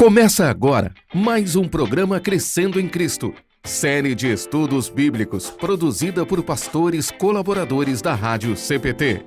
Começa agora mais um programa Crescendo em Cristo, série de estudos bíblicos produzida por pastores colaboradores da Rádio CPT.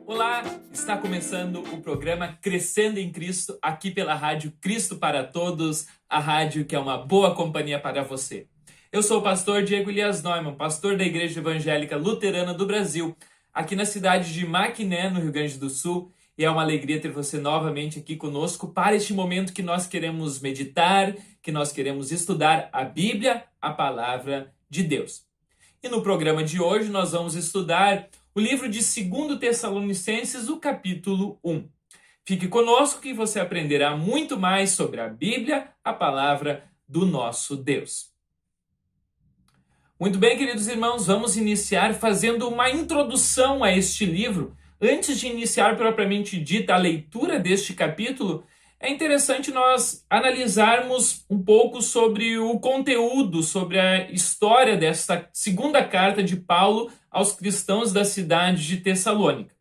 Olá, está começando o programa Crescendo em Cristo aqui pela Rádio Cristo para Todos, a rádio que é uma boa companhia para você. Eu sou o pastor Diego Elias Neumann, pastor da Igreja Evangélica Luterana do Brasil, aqui na cidade de Maquiné, no Rio Grande do Sul, e é uma alegria ter você novamente aqui conosco para este momento que nós queremos meditar, que nós queremos estudar a Bíblia, a Palavra de Deus. E no programa de hoje nós vamos estudar o livro de 2 Tessalonicenses, o capítulo 1. Fique conosco que você aprenderá muito mais sobre a Bíblia, a Palavra do nosso Deus. Muito bem, queridos irmãos, vamos iniciar fazendo uma introdução a este livro. Antes de iniciar propriamente dita a leitura deste capítulo, é interessante nós analisarmos um pouco sobre o conteúdo, sobre a história desta segunda carta de Paulo aos cristãos da cidade de Tessalônica.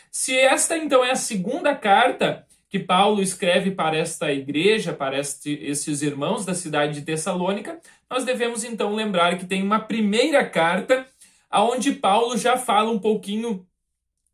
Se esta, então, é a segunda carta que Paulo escreve para esta igreja, para esses irmãos da cidade de Tessalônica, nós devemos, então, lembrar que tem uma primeira carta, onde Paulo já fala um pouquinho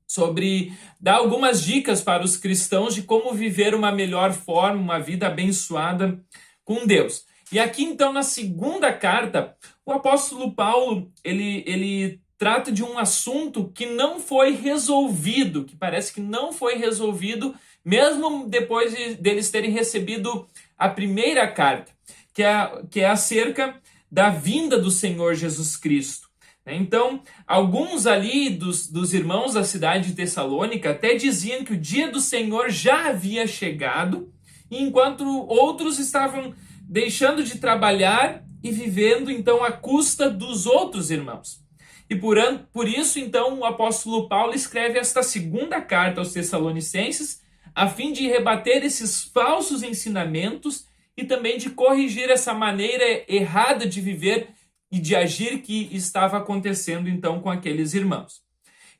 sobre dar algumas dicas para os cristãos de como viver uma melhor forma, uma vida abençoada com Deus. E aqui, então, na segunda carta, o apóstolo Paulo, ele trata de um assunto que não foi resolvido, que parece que não foi resolvido, mesmo depois deles terem recebido a primeira carta, que é acerca da vinda do Senhor Jesus Cristo. Então, alguns ali dos irmãos da cidade de Tessalônica até diziam que o dia do Senhor já havia chegado, enquanto outros estavam deixando de trabalhar e vivendo, então, à custa dos outros irmãos. E por isso, então, o apóstolo Paulo escreve esta segunda carta aos Tessalonicenses, a fim de rebater esses falsos ensinamentos e também de corrigir essa maneira errada de viver e de agir que estava acontecendo, então, com aqueles irmãos.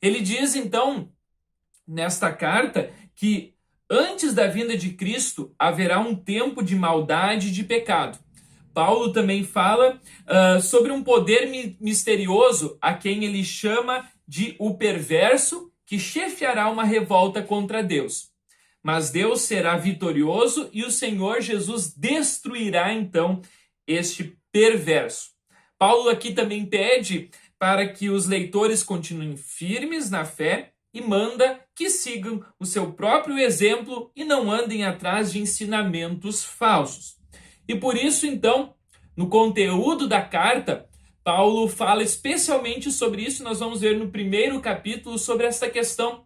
Ele diz, então, nesta carta, que antes da vinda de Cristo haverá um tempo de maldade e de pecado. Paulo também fala sobre um poder misterioso a quem ele chama de o perverso, que chefiará uma revolta contra Deus. Mas Deus será vitorioso e o Senhor Jesus destruirá, então, este perverso. Paulo aqui também pede para que os leitores continuem firmes na fé e manda que sigam o seu próprio exemplo e não andem atrás de ensinamentos falsos. E por isso, então, no conteúdo da carta, Paulo fala especialmente sobre isso. Nós vamos ver no primeiro capítulo sobre essa questão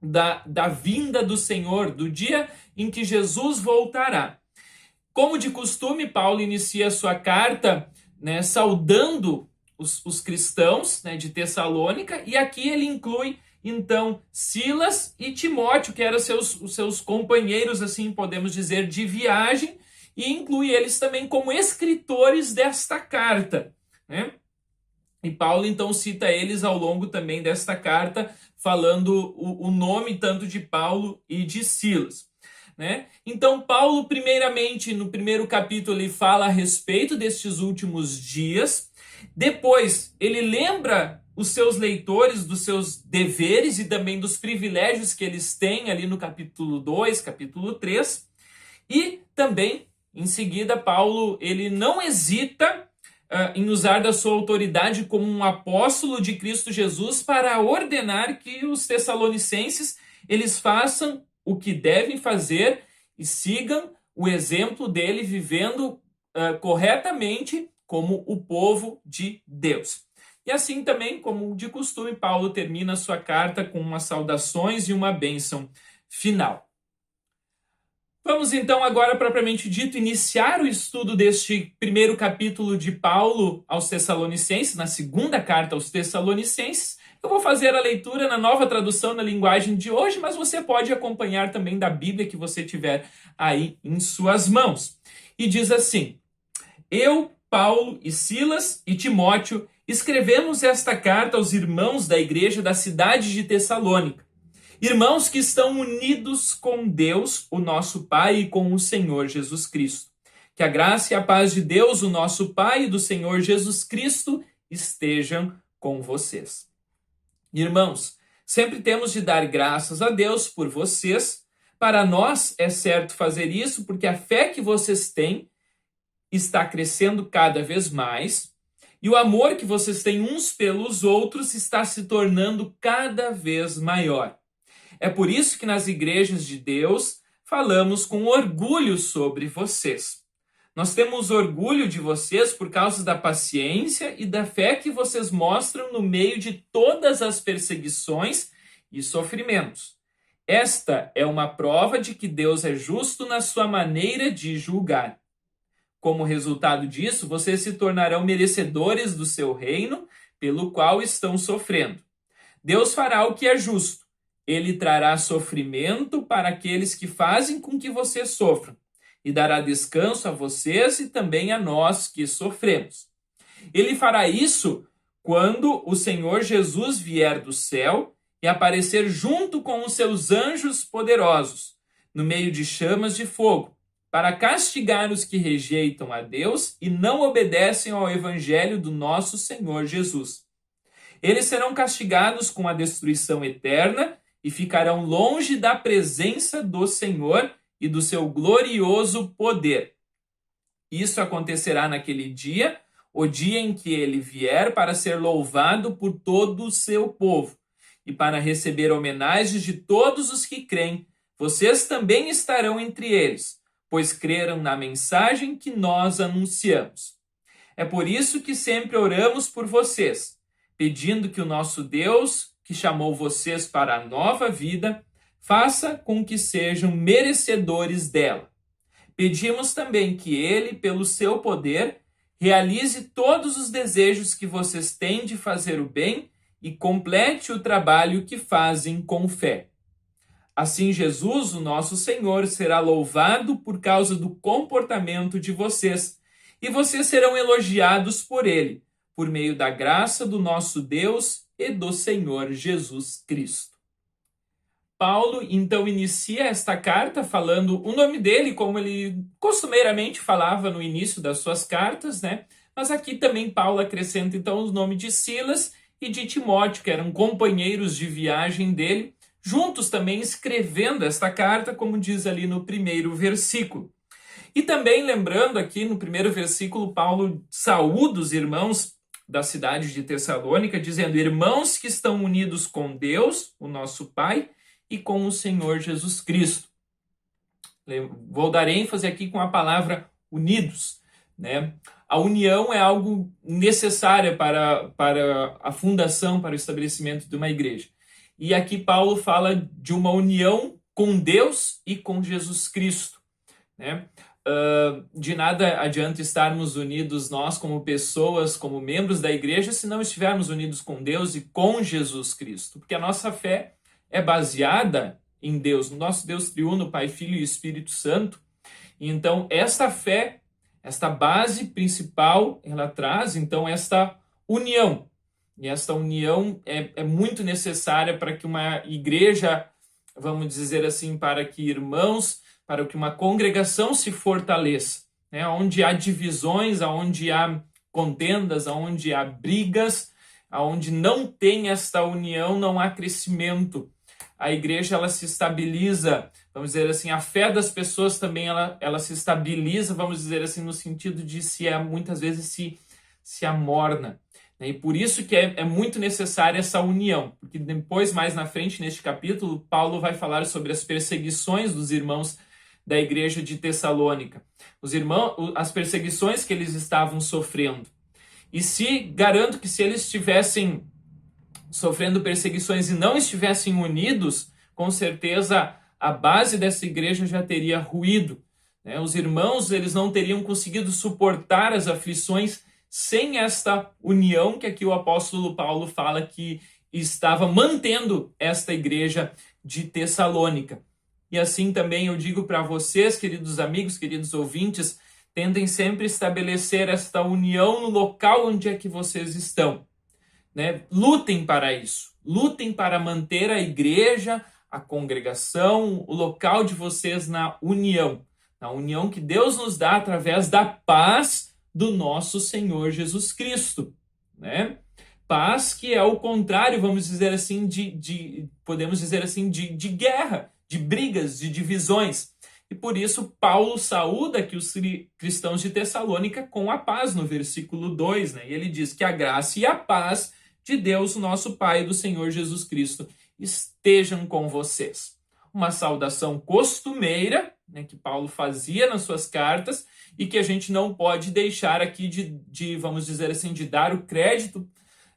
da vinda do Senhor, do dia em que Jesus voltará. Como de costume, Paulo inicia a sua carta saudando os cristãos de Tessalônica, e aqui ele inclui, então, Silas e Timóteo, que eram os seus companheiros, assim podemos dizer, de viagem, e inclui eles também como escritores desta carta. E Paulo, então, cita eles ao longo também desta carta, falando o nome tanto de Paulo e de Silas. Então, Paulo, primeiramente, no primeiro capítulo, ele fala a respeito destes últimos dias. Depois, ele lembra os seus leitores dos seus deveres e também dos privilégios que eles têm ali no capítulo 2, capítulo 3. E também, em seguida, Paulo ele não hesita em usar da sua autoridade como um apóstolo de Cristo Jesus para ordenar que os tessalonicenses eles façam o que devem fazer e sigam o exemplo dele vivendo corretamente como o povo de Deus. E assim também, como de costume, Paulo termina a sua carta com umas saudações e uma bênção final. Vamos então agora, propriamente dito, iniciar o estudo deste primeiro capítulo de Paulo aos Tessalonicenses, na segunda carta aos Tessalonicenses. Eu vou fazer a leitura na nova tradução na linguagem de hoje, mas você pode acompanhar também da Bíblia que você tiver aí em suas mãos. E diz assim: Eu, Paulo e Silas e Timóteo, escrevemos esta carta aos irmãos da igreja da cidade de Tessalônica. Irmãos que estão unidos com Deus, o nosso Pai, e com o Senhor Jesus Cristo. Que a graça e a paz de Deus, o nosso Pai, e do Senhor Jesus Cristo estejam com vocês. Irmãos, sempre temos de dar graças a Deus por vocês. Para nós é certo fazer isso porque a fé que vocês têm está crescendo cada vez mais e o amor que vocês têm uns pelos outros está se tornando cada vez maior. É por isso que nas igrejas de Deus falamos com orgulho sobre vocês. Nós temos orgulho de vocês por causa da paciência e da fé que vocês mostram no meio de todas as perseguições e sofrimentos. Esta é uma prova de que Deus é justo na sua maneira de julgar. Como resultado disso, vocês se tornarão merecedores do seu reino, pelo qual estão sofrendo. Deus fará o que é justo. Ele trará sofrimento para aqueles que fazem com que vocês sofram, e dará descanso a vocês e também a nós que sofremos. Ele fará isso quando o Senhor Jesus vier do céu e aparecer junto com os seus anjos poderosos, no meio de chamas de fogo, para castigar os que rejeitam a Deus e não obedecem ao evangelho do nosso Senhor Jesus. Eles serão castigados com a destruição eterna e ficarão longe da presença do Senhor e do seu glorioso poder. Isso acontecerá naquele dia, o dia em que ele vier para ser louvado por todo o seu povo e para receber homenagens de todos os que creem. Vocês também estarão entre eles, pois creram na mensagem que nós anunciamos. É por isso que sempre oramos por vocês, pedindo que o nosso Deus, que chamou vocês para a nova vida, faça com que sejam merecedores dela. Pedimos também que ele, pelo seu poder, realize todos os desejos que vocês têm de fazer o bem e complete o trabalho que fazem com fé. Assim, Jesus, o nosso Senhor, será louvado por causa do comportamento de vocês, e vocês serão elogiados por ele, por meio da graça do nosso Deus e do Senhor Jesus Cristo. Paulo, então, inicia esta carta falando o nome dele, como ele costumeiramente falava no início das suas cartas, né? Mas aqui também Paulo acrescenta, então, o nome de Silas e de Timóteo, que eram companheiros de viagem dele, juntos também escrevendo esta carta, como diz ali no primeiro versículo. E também lembrando aqui no primeiro versículo, Paulo saúda os irmãos da cidade de Tessalônica, dizendo: irmãos que estão unidos com Deus, o nosso Pai, e com o Senhor Jesus Cristo. Vou dar ênfase aqui com a palavra unidos, né? A união é algo necessário para a fundação, para o estabelecimento de uma igreja. E aqui Paulo fala de uma união com Deus e com Jesus Cristo, né? De nada adianta estarmos unidos nós como pessoas, como membros da igreja, se não estivermos unidos com Deus e com Jesus Cristo, porque a nossa fé é baseada em Deus, no nosso Deus triuno, Pai, Filho e Espírito Santo. E então, esta fé, esta base principal, ela traz, então, esta união. E esta união é muito necessária para que uma igreja, vamos dizer assim, para que irmãos, para que uma congregação se fortaleça, né? Onde há divisões, onde há contendas, onde há brigas, onde não tem esta união, não há crescimento. A igreja, ela se estabiliza, vamos dizer assim, a fé das pessoas também, ela se estabiliza, vamos dizer assim, no sentido de muitas vezes se amorna. E por isso que é muito necessária essa união, porque depois, mais na frente, neste capítulo, Paulo vai falar sobre as perseguições dos irmãos da igreja de Tessalônica. As perseguições que eles estavam sofrendo. E garanto que se eles estivessem sofrendo perseguições e não estivessem unidos, com certeza a base dessa igreja já teria ruído, né? Os irmãos, eles não teriam conseguido suportar as aflições sem esta união que aqui o apóstolo Paulo fala que estava mantendo esta igreja de Tessalônica. E assim também eu digo para vocês, queridos amigos, queridos ouvintes, tentem sempre estabelecer esta união no local onde é que vocês estão, né? Lutem para isso, lutem para manter a igreja, a congregação, o local de vocês na união que Deus nos dá através da paz do nosso Senhor Jesus Cristo, né? Paz que é o contrário, vamos dizer assim, podemos dizer assim, de guerra, de brigas, de divisões. E por isso Paulo saúda aqui os cristãos de Tessalônica com a paz, no versículo 2, né? E ele diz que a graça e a paz de Deus, nosso Pai, e do Senhor Jesus Cristo, estejam com vocês. Uma saudação costumeira, né, que Paulo fazia nas suas cartas e que a gente não pode deixar aqui vamos dizer assim, de dar o crédito,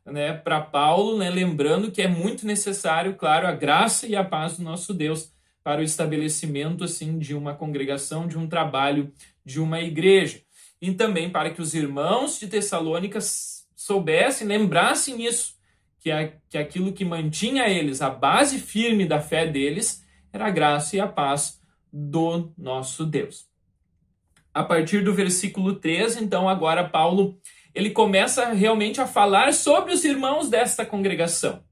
né, para Paulo, né, lembrando que é muito necessário, claro, a graça e a paz do nosso Deus para o estabelecimento assim, de uma congregação, de um trabalho, de uma igreja. E também para que os irmãos de Tessalônica soubessem, lembrassem isso, que aquilo que mantinha eles, a base firme da fé deles, era a graça e a paz do nosso Deus. A partir do versículo 13, então, agora Paulo ele começa realmente a falar sobre os irmãos desta congregação,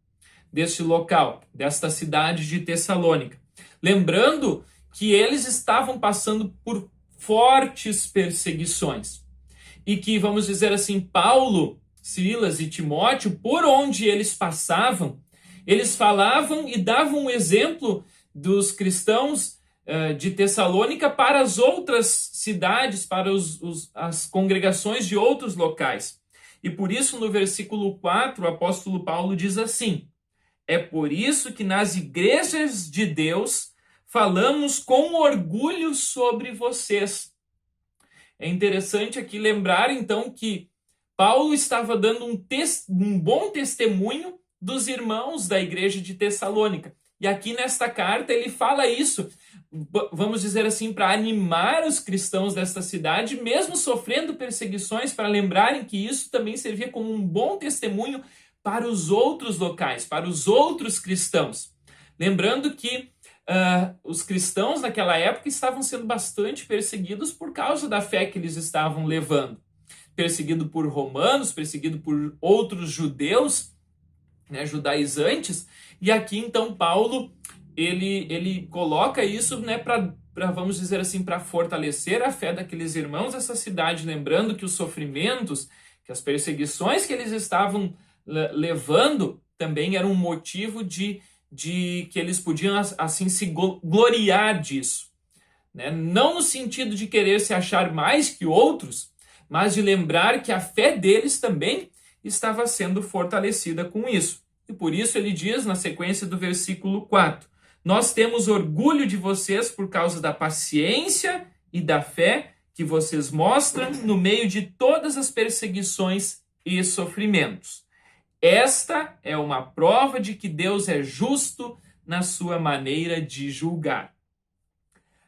deste local, desta cidade de Tessalônica. Lembrando que eles estavam passando por fortes perseguições. E que, vamos dizer assim, Paulo, Silas e Timóteo, por onde eles passavam, eles falavam e davam um exemplo dos cristãos de Tessalônica para as outras cidades, para as congregações de outros locais. E por isso, no versículo 4, o apóstolo Paulo diz assim: é por isso que nas igrejas de Deus falamos com orgulho sobre vocês. É interessante aqui lembrar, então, que Paulo estava dando um bom testemunho dos irmãos da igreja de Tessalônica. E aqui nesta carta ele fala isso, vamos dizer assim, para animar os cristãos desta cidade, mesmo sofrendo perseguições, para lembrarem que isso também servia como um bom testemunho para os outros locais, para os outros cristãos. Lembrando que os cristãos naquela época estavam sendo bastante perseguidos por causa da fé que eles estavam levando. Perseguido por romanos, perseguido por outros judeus, né, judaizantes. E aqui então Paulo ele coloca isso, né, para vamos dizer assim, para fortalecer a fé daqueles irmãos dessa cidade, lembrando que os sofrimentos, que as perseguições que eles estavam levando também eram um motivo de que eles podiam assim se gloriar disso, né? Não no sentido de querer se achar mais que outros, mas de lembrar que a fé deles também estava sendo fortalecida com isso. E por isso ele diz na sequência do versículo 4: nós temos orgulho de vocês por causa da paciência e da fé que vocês mostram no meio de todas as perseguições e sofrimentos. Esta é uma prova de que Deus é justo na sua maneira de julgar.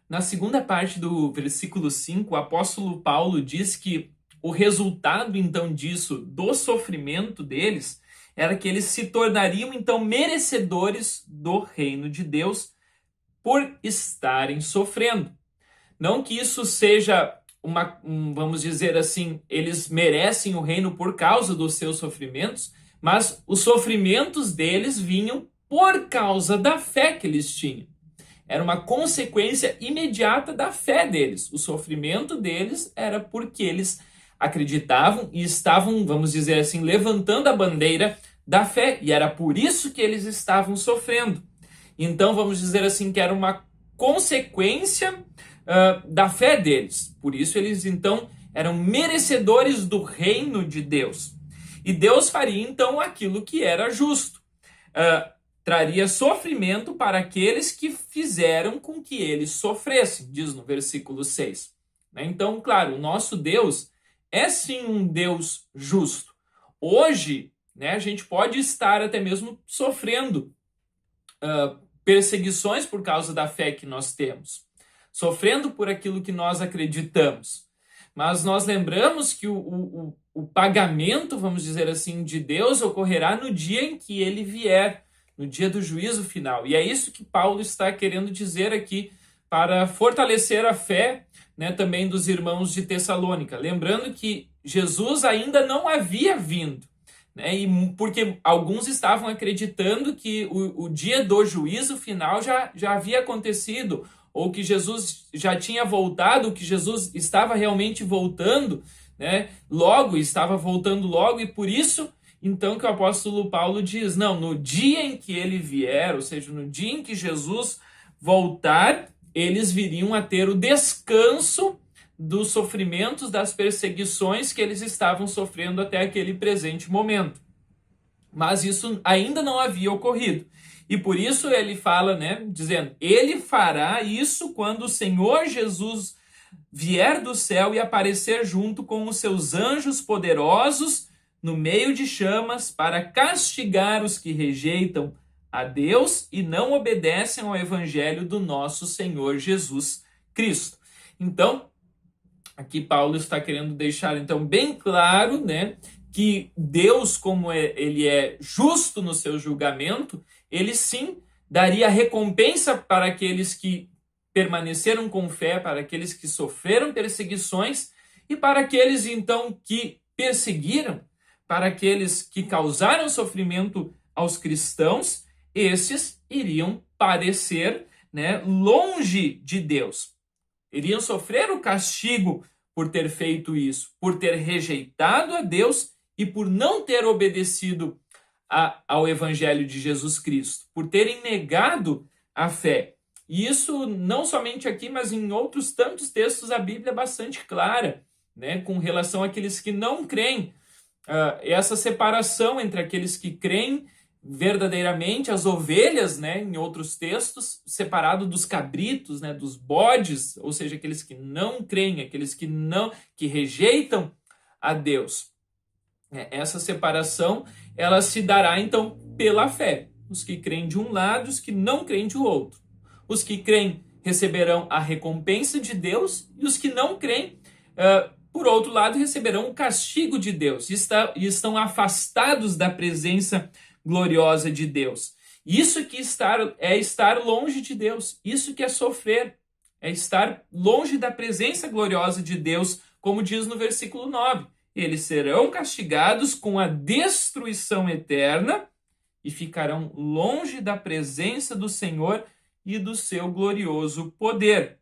Na segunda parte do versículo 5, o apóstolo Paulo diz que o resultado, então, disso, do sofrimento deles, era que eles se tornariam, então, merecedores do reino de Deus por estarem sofrendo. Não que isso seja vamos dizer assim, eles merecem o reino por causa dos seus sofrimentos, mas os sofrimentos deles vinham por causa da fé que eles tinham. Era uma consequência imediata da fé deles. O sofrimento deles era porque eles acreditavam e estavam, vamos dizer assim, levantando a bandeira da fé. E era por isso que eles estavam sofrendo. Então, vamos dizer assim, que era uma consequência da fé deles. Por isso eles, então, eram merecedores do reino de Deus. E Deus faria, então, aquilo que era justo. Traria sofrimento para aqueles que fizeram com que eles sofressem, diz no versículo 6. Então, claro, o nosso Deus é sim um Deus justo. Hoje, né, a gente pode estar até mesmo sofrendo perseguições por causa da fé que nós temos, sofrendo por aquilo que nós acreditamos. Mas nós lembramos que o pagamento, vamos dizer assim, de Deus ocorrerá no dia em que ele vier, no dia do juízo final. E é isso que Paulo está querendo dizer aqui para fortalecer a fé, né, também dos irmãos de Tessalônica. Lembrando que Jesus ainda não havia vindo, né? E porque alguns estavam acreditando que o dia do juízo final já havia acontecido, ou que Jesus já tinha voltado, que Jesus estava realmente voltando, né? Logo, estava voltando logo, e por isso, então, que o apóstolo Paulo diz, não, no dia em que ele vier, ou seja, no dia em que Jesus voltar, eles viriam a ter o descanso dos sofrimentos, das perseguições que eles estavam sofrendo até aquele presente momento. Mas isso ainda não havia ocorrido. E por isso ele fala, né, dizendo, ele fará isso quando o Senhor Jesus vier do céu e aparecer junto com os seus anjos poderosos no meio de chamas para castigar os que rejeitam a Deus e não obedecem ao evangelho do nosso Senhor Jesus Cristo. Então, aqui Paulo está querendo deixar então bem claro, né, que Deus, como ele é justo no seu julgamento, ele sim daria recompensa para aqueles que permaneceram com fé, para aqueles que sofreram perseguições e para aqueles então que perseguiram, para aqueles que causaram sofrimento aos cristãos, esses iriam padecer, né, longe de Deus. Iriam sofrer o castigo por ter feito isso, por ter rejeitado a Deus e por não ter obedecido ao Evangelho de Jesus Cristo, por terem negado a fé. E isso não somente aqui, mas em outros tantos textos a Bíblia é bastante clara, né, com relação àqueles que não creem. Essa separação entre aqueles que creem verdadeiramente, as ovelhas, né, em outros textos, separado dos cabritos, né, dos bodes, ou seja, aqueles que não creem, aqueles que rejeitam a Deus. Essa separação, ela se dará então pela fé. Os que creem de um lado, os que não creem de outro. Os que creem receberão a recompensa de Deus e os que não creem, por outro lado, receberão o castigo de Deus e estão afastados da presença gloriosa de Deus. Isso que é estar longe de Deus, isso que é sofrer, é estar longe da presença gloriosa de Deus, como diz no versículo 9. Eles serão castigados com a destruição eterna e ficarão longe da presença do Senhor e do seu glorioso poder.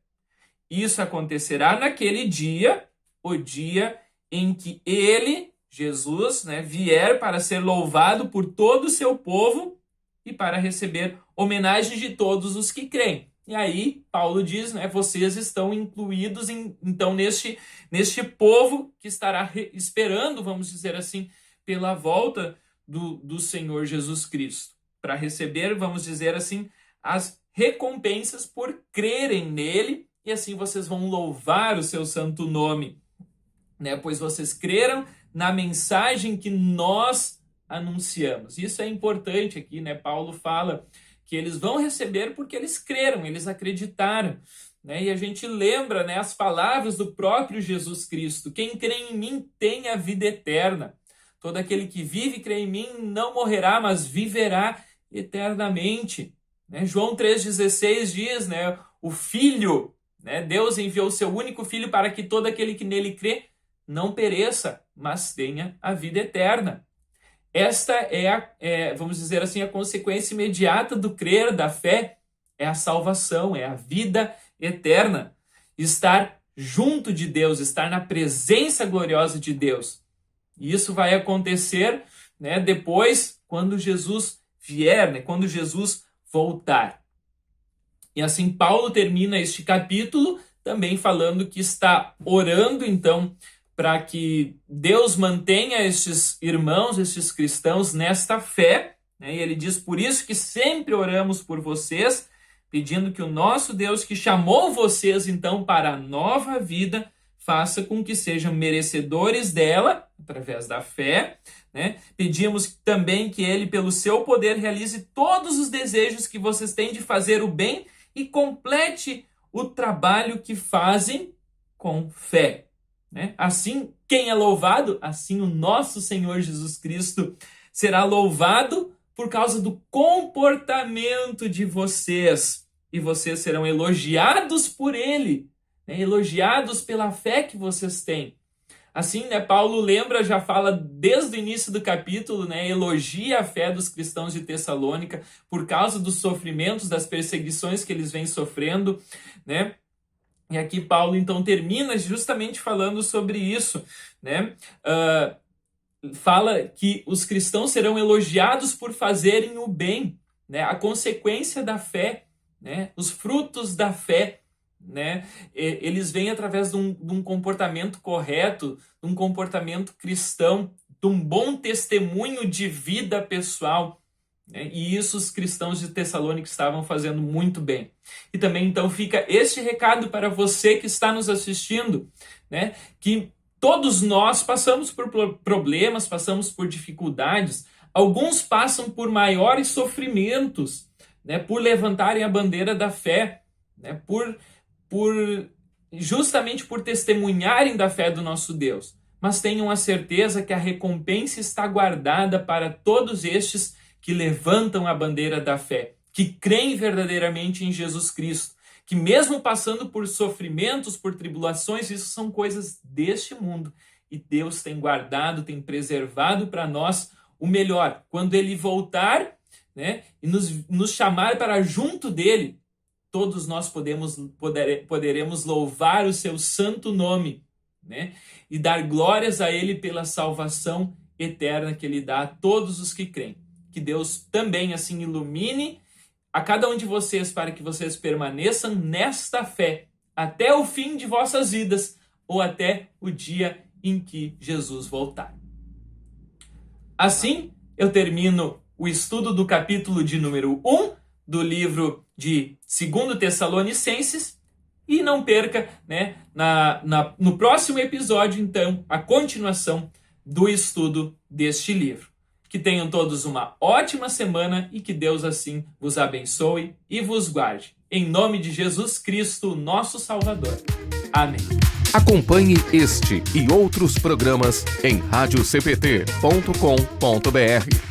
Isso acontecerá naquele dia, o dia em que ele, Jesus, né, vier para ser louvado por todo o seu povo e para receber homenagem de todos os que creem. E aí, Paulo diz, né, vocês estão incluídos então neste povo que estará esperando, vamos dizer assim, pela volta do Senhor Jesus Cristo, para receber, vamos dizer assim, as recompensas por crerem nele, e assim vocês vão louvar o seu santo nome, né, pois vocês creram na mensagem que nós anunciamos. Isso é importante aqui, né? Paulo fala que eles vão receber porque eles creram, eles acreditaram, né? E a gente lembra, né, as palavras do próprio Jesus Cristo: quem crê em mim tem a vida eterna. Todo aquele que vive e crê em mim não morrerá, mas viverá eternamente. Né? João 3,16 diz, né, o Filho, né, Deus enviou o seu único Filho para que todo aquele que nele crê não pereça, mas tenha a vida eterna. Esta vamos dizer assim, a consequência imediata do crer, da fé, é a salvação, é a vida eterna. Estar junto de Deus, estar na presença gloriosa de Deus. E isso vai acontecer, né, depois, quando Jesus vier, né, quando Jesus voltar. E assim Paulo termina este capítulo também falando que está orando, então, para que Deus mantenha estes irmãos, estes cristãos nesta fé, né? E ele diz, por isso que sempre oramos por vocês, pedindo que o nosso Deus, que chamou vocês então para a nova vida, faça com que sejam merecedores dela, através da fé, né? Pedimos também que ele, pelo seu poder, realize todos os desejos que vocês têm de fazer o bem e complete o trabalho que fazem com fé. Né? Assim, quem é louvado? Assim o nosso Senhor Jesus Cristo será louvado por causa do comportamento de vocês. E vocês serão elogiados por ele, né? Elogiados pela fé que vocês têm. Assim, né, Paulo lembra, já fala desde o início do capítulo, né, elogia a fé dos cristãos de Tessalônica por causa dos sofrimentos, das perseguições que eles vêm sofrendo, né? E aqui Paulo, então, termina justamente falando sobre isso, né? Fala que os cristãos serão elogiados por fazerem o bem, né? A consequência da fé, né? Os frutos da fé, né? Eles vêm através de um comportamento correto, de um comportamento cristão, de um bom testemunho de vida pessoal, né? E isso os cristãos de Tessalônica estavam fazendo muito bem. E também então fica este recado para você que está nos assistindo, né? Que todos nós passamos por problemas, passamos por dificuldades, alguns passam por maiores sofrimentos, né? Por levantarem a bandeira da fé, né? Justamente por testemunharem da fé do nosso Deus. Mas tenham a certeza que a recompensa está guardada para todos estes que levantam a bandeira da fé, que creem verdadeiramente em Jesus Cristo, que mesmo passando por sofrimentos, por tribulações, isso são coisas deste mundo, e Deus tem guardado, tem preservado para nós o melhor. Quando Ele voltar, né, e nos chamar para junto dEle, todos nós poderemos louvar o seu santo nome, né, e dar glórias a Ele pela salvação eterna que Ele dá a todos os que creem. Que Deus também assim ilumine a cada um de vocês para que vocês permaneçam nesta fé até o fim de vossas vidas ou até o dia em que Jesus voltar. Assim, eu termino o estudo do capítulo de número 1 do livro de 2 Tessalonicenses e não perca, né, no próximo episódio, então, a continuação do estudo deste livro. Que tenham todos uma ótima semana e que Deus assim vos abençoe e vos guarde. Em nome de Jesus Cristo, nosso Salvador. Amém. Acompanhe este e outros programas em radiocpt.com.br.